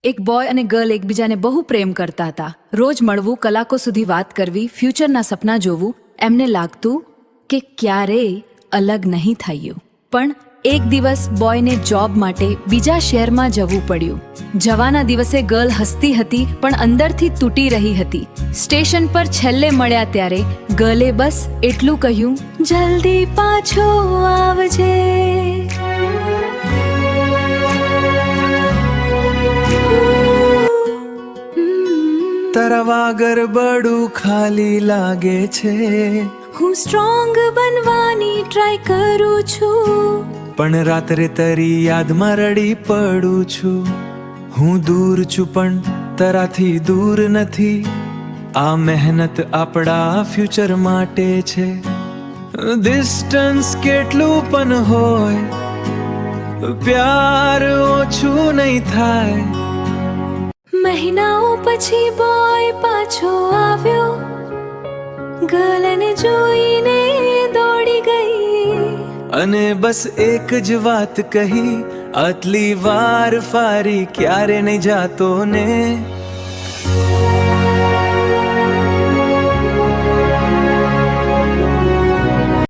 એક બોય અને ગર્લ એકબીજાને બહુ પ્રેમ કરતા હતા. રોજ મળવું, કલાકો સુધી વાત કરવી, ફ્યુચરના સપના જોવું. એમને લાગતું કે ક્યારેય અલગ નહીં થયું. પણ એક દિવસ બોયને જોબ માટે બીજા શહેરમાં જવું પડ્યું. જવાના દિવસે ગર્લ હસતી હતી પણ અંદરથી તૂટી રહી હતી. સ્ટેશન પર છેલ્લે મળ્યા ત્યારે ગર્લે બસ એટલું કહ્યું, જલ્દી પાછો આવજે. તારા વાગર બડું ખાલી લાગે છે. હું સ્ટ્રોંગ બનવાની ટ્રાય કરું છું, પણ રાત્રે તારી યાદમાં રડી પડું છું. હું દૂર છું પણ તારાથી દૂર નથી. આ મહેનત આપણા ફ્યુચર માટે છે. ડિસ્ટન્સ કેટલું પણ હોય, પ્યાર ઓછું નહીં થાય. મહિનાઓ પછી બોય પાછો આવ્યો. ગર્લને જોઈને દોડી ગઈ અને બસ એક જ વાત કહી, આટલી વાર ફારી ક્યારે નહીં જાતો ને.